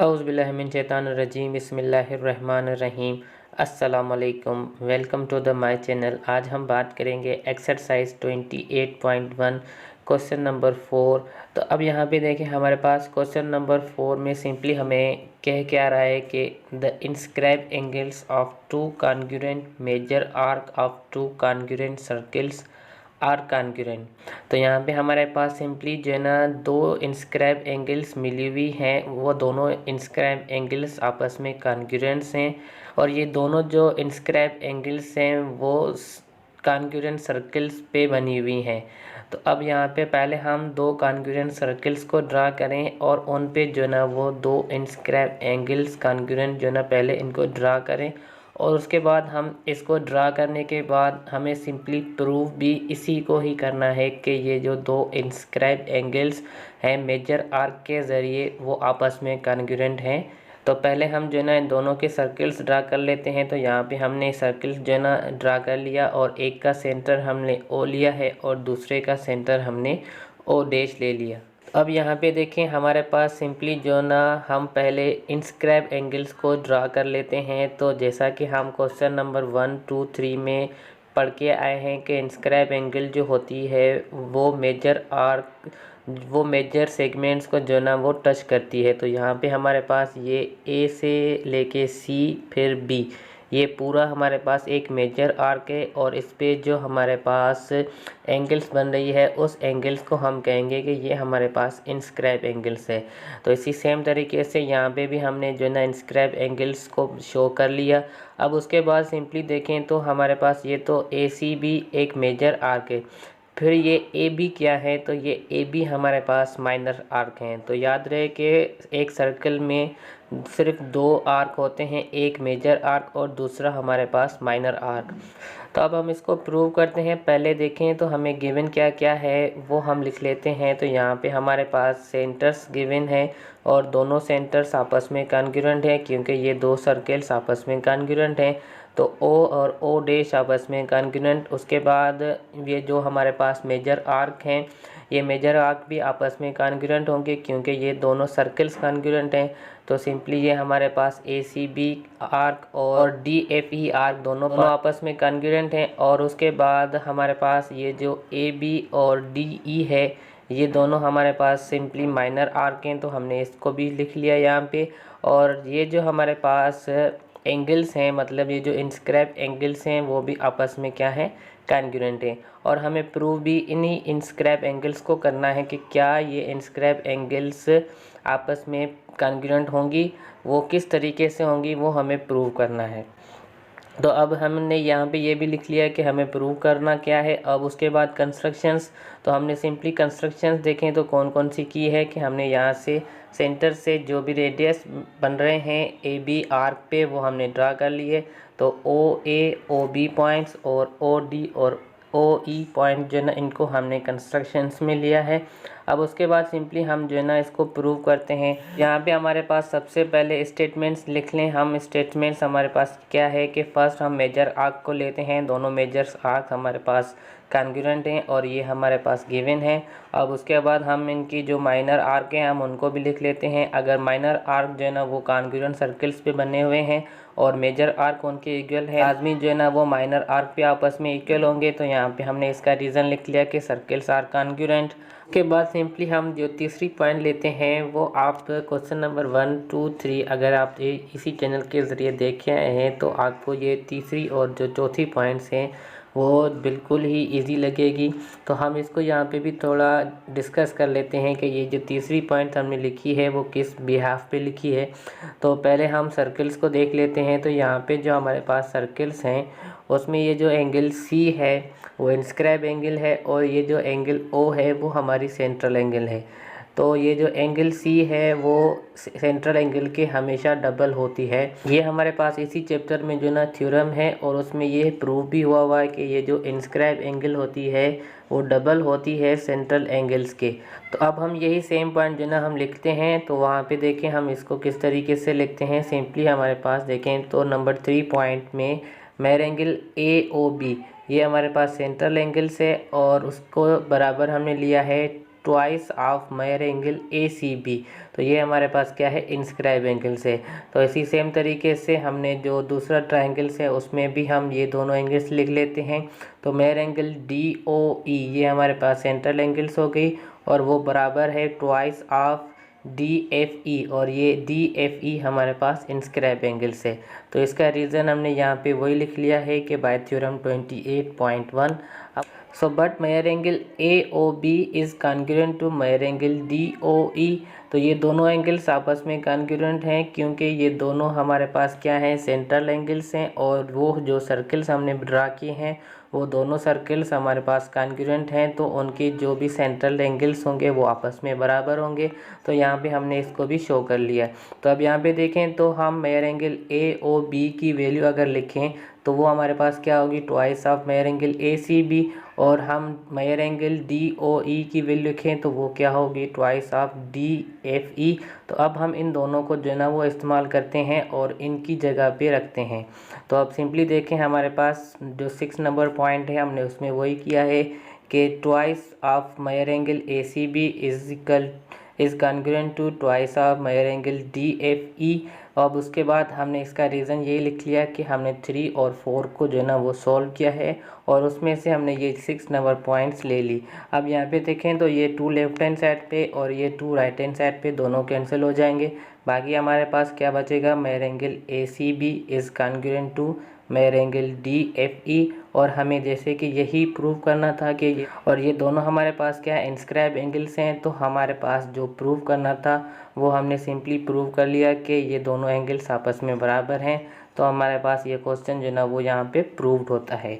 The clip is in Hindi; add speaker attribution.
Speaker 1: औज़ुबिल्लाहिमिनश-शैतानिर-रजीम बिस्मिल्लाहिर्रहमानिर्रहीम। अस्सलामुअलैकुम, welcome to the my channel. आज हम बात करेंगे एक्सरसाइज 28.1 क्वेश्चन नंबर 4। तो अब यहाँ पे देखें, हमारे पास क्वेश्चन नंबर 4 में सिंपली हमें कह क्या रहा है कि the inscribe angles of two congruent major arc of two congruent circles are congruent. तो यहाँ पे हमारे पास सिंपली जो है ना दो इंस्क्राइब एंगल्स मिली हुई हैं, वो दोनों इंस्क्राइब एंगल्स आपस में कॉन्ग्रुएंट्स हैं और ये दोनों जो इंस्क्राइब एंगल्स हैं वो कॉन्ग्रुएंट सर्कल्स पे बनी हुई हैं। तो अब यहाँ पे पहले हम दो कॉन्ग्रुएंट सर्कल्स को ड्रा करें और उन पे जो है ना वो दो इंस्क्राइब एंगल्स कॉन्ग्रुएंट जो है ना पहले इनको ड्रा करें और उसके बाद हम इसको ड्रा करने के बाद हमें सिंपली प्रूव भी इसी को ही करना है कि ये जो दो इंस्क्राइब एंगल्स हैं मेजर आर्क के ज़रिए वो आपस में कॉन्ग्रुएंट हैं। तो पहले हम जो है ना इन दोनों के सर्कल्स ड्रा कर लेते हैं। तो यहाँ पे हमने सर्कल्स जो है ना ड्रा कर लिया और एक का सेंटर हमने ओ लिया है और दूसरे का सेंटर हमने ओ डैश ले लिया। अब यहाँ पे देखें, हमारे पास सिंपली जो ना हम पहले इंस्क्राइब एंगल्स को ड्रा कर लेते हैं। तो जैसा कि हम क्वेश्चन नंबर 1, 2, 3 में पढ़ के आए हैं कि इंस्क्राइब एंगल जो होती है वो मेजर सेगमेंट्स को जो ना वो टच करती है। तो यहाँ पे हमारे पास ये ए से लेके सी फिर बी, ये पूरा हमारे पास एक मेजर आर्क है और इस पे जो हमारे पास एंगल्स बन रही है उस एंगल्स को हम कहेंगे कि ये हमारे पास इंस्क्राइब एंगल्स है। तो इसी सेम तरीके से यहाँ पे भी हमने जो है ना इंस्क्राइब एंगल्स को शो कर लिया। अब उसके बाद सिंपली देखें तो हमारे पास ये तो ए सी भी एक मेजर आर्क है, फिर ये ए बी क्या है, तो ये ए बी हमारे पास माइनर आर्क हैं। तो याद रहे कि एक सर्कल में सिर्फ दो आर्क होते हैं, एक मेजर आर्क और दूसरा हमारे पास माइनर आर्क। तो अब हम इसको प्रूव करते हैं। पहले देखें तो हमें गिवन क्या क्या है वो हम लिख लेते हैं। तो यहाँ पे हमारे पास सेंटर्स गिवन है और दोनों सेंटर्स आपस में कॉन्ग्रुएंट हैं क्योंकि ये दो सर्कल्स आपस में कॉन्ग्रुएंट हैं। तो ओ और ओ डैश आपस में कॉन्ग्रुएंट। उसके बाद ये जो हमारे पास मेजर आर्क हैं, ये मेजर आर्क भी आपस में कॉन्ग्रुएंट होंगे क्योंकि ये दोनों सर्कल्स कॉन्ग्रुएंट हैं। तो सिंपली ये हमारे पास ए सी बी आर्क और डी एफ ई आर्क दोनों आपस में कॉन्ग्रुएंट हैं। और उसके बाद हमारे पास ये जो ए बी और डी ई है, ये दोनों हमारे पास सिंपली माइनर आर्क हैं। तो हमने इसको भी लिख लिया यहाँ पे। और ये जो हमारे पास एंगल्स हैं, मतलब ये जो इंस्क्राइब एंगल्स हैं वो भी आपस में क्या है, कॉन्ग्रुएंट हैं। और हमें प्रूव भी इन्हीं इंस्क्राइब एंगल्स को करना है कि क्या ये इंस्क्राइब एंगल्स आपस में कॉन्ग्रुएंट होंगी, वो किस तरीके से होंगी वो हमें प्रूव करना है। तो अब हमने यहाँ पे ये भी लिख लिया कि हमें प्रूव करना क्या है। अब उसके बाद कंस्ट्रक्शंस, तो हमने सिंपली कंस्ट्रक्शंस देखें तो कौन कौन सी की है कि हमने यहाँ से सेंटर से जो भी रेडियस बन रहे हैं ए बी आर्क पे वो हमने ड्रा कर लिए। तो ओ ए ओ बी पॉइंट्स और ओ डी और ओ ई पॉइंट जो है ना इनको हमने कंस्ट्रक्शंस में लिया है। अब उसके बाद सिंपली हम जो है ना इसको प्रूव करते हैं। यहाँ पे हमारे पास सबसे पहले स्टेटमेंट्स लिख लें हम। स्टेटमेंट्स हमारे पास क्या है कि फर्स्ट हम मेजर आर्क को लेते हैं, दोनों मेजर आर्क हमारे पास कॉन्ग्रुएंट हैं और ये हमारे पास गिवन है। अब उसके बाद हम इनकी जो माइनर आर्क हैं हम उनको भी लिख लेते हैं। अगर माइनर आर्क जो है ना वो कॉन्ग्रुएंट सर्कल्स पे बने हुए हैं और मेजर आर्क उनके इक्वल है, आदमी जो है ना वो माइनर आर्क पे आपस में इक्वल होंगे। तो यहाँ पे हमने इसका रीज़न लिख लिया कि सर्कल्स आर कॉन्ग्रुएंट। के बाद सिंपली हम जो तीसरी पॉइंट लेते हैं वो आप क्वेश्चन नंबर 1, 2, 3 अगर आप इसी चैनल के ज़रिए देखे आए हैं तो आपको ये तीसरी और जो चौथी पॉइंट्स हैं वो बिल्कुल ही इजी लगेगी। तो हम इसको यहाँ पे भी थोड़ा डिस्कस कर लेते हैं कि ये जो तीसरी पॉइंट हमने लिखी है वो किस बिहाफ पे लिखी है। तो पहले हम सर्कल्स को देख लेते हैं। तो यहाँ पे जो हमारे पास सर्कल्स हैं उसमें ये जो एंगल सी है वो इंस्क्राइब एंगल है और ये जो एंगल ओ है वो हमारी सेंट्रल एंगल है। तो ये जो एंगल सी है वो सेंट्रल एंगल के हमेशा डबल होती है। ये हमारे पास इसी चैप्टर में जो ना थ्योरम है और उसमें ये प्रूव भी हुआ है कि ये जो इंस्क्राइब एंगल होती है वो डबल होती है सेंट्रल एंगल्स के। तो अब हम यही सेम पॉइंट जो ना हम लिखते हैं। तो वहाँ पे देखें हम इसको किस तरीके से लिखते हैं। सिंपली हमारे पास देखें तो नंबर 3 पॉइंट में मेर एंगल ए ओ बी, ये हमारे पास सेंट्रल एंगल से और उसको बराबर हमने लिया है twice of major angle ACB। तो ये हमारे पास क्या है, इंस्क्राइब एंगल्स है। तो इसी सेम तरीके से हमने जो दूसरा ट्राइंगल्स है उसमें भी हम ये दोनों एंगल्स लिख लेते हैं। तो मेजर एंगल DOE ये हमारे पास सेंट्रल एंगल्स हो गई और वो बराबर है ट्वाइस ऑफ DFE, और ये DFE हमारे पास इंस्क्राइब एंगल्स है। तो इसका रीज़न हमने यहाँ पे वही लिख लिया है कि by theorem 28.1। So but major angle AOB is congruent to major angle DOE। तो ये दोनों एंगल्स आपस में कॉन्ग्रुएंट हैं क्योंकि ये दोनों हमारे पास क्या हैं, सेंट्रल एंगल्स हैं, और वो जो सर्कल्स हमने ड्रा किए हैं वो दोनों सर्कल्स हमारे पास कॉन्ग्रुएंट हैं, तो उनके जो भी सेंट्रल एंगल्स होंगे वो आपस में बराबर होंगे। तो यहाँ पे हमने इसको भी शो कर लिया। तो अब यहाँ पे देखें तो हम मेजर एंगल AOB की वैल्यू अगर लिखें तो वो हमारे पास क्या होगी, twice of major angle ACB, और हम मेजर एंगल DOE की वैल्यू लिखें तो वो क्या होगी, ट्वाइस ऑफ DFE। तो अब हम इन दोनों को जो है ना वो इस्तेमाल करते हैं और इनकी जगह पे रखते हैं। तो अब सिंपली देखें हमारे पास जो 6 नंबर पॉइंट है हमने उसमें वही किया है कि twice of major angle ACB is congruent to twice of major angle DFE। अब उसके बाद हमने इसका रीज़न यही लिख लिया कि हमने 3 और 4 को जो है ना वो सॉल्व किया है और उसमें से हमने ये 6 नंबर पॉइंट्स ले ली। अब यहाँ पे देखें तो ये 2 लेफ्ट हैंड साइड पे और ये 2 राइट हैंड साइड पे दोनों कैंसिल हो जाएंगे। बाकी हमारे पास क्या बचेगा, major angle ACB is congruent to major angle DFE, और हमें जैसे कि यही प्रूव करना था कि ये दोनों हमारे पास क्या है, इंस्क्राइब एंगल्स हैं। तो हमारे पास जो प्रूव करना था वो हमने सिंपली प्रूव कर लिया कि ये दोनों एंगल्स आपस में बराबर हैं। तो हमारे पास ये क्वेश्चन जो है ना वो यहाँ पे प्रूव्ड होता है।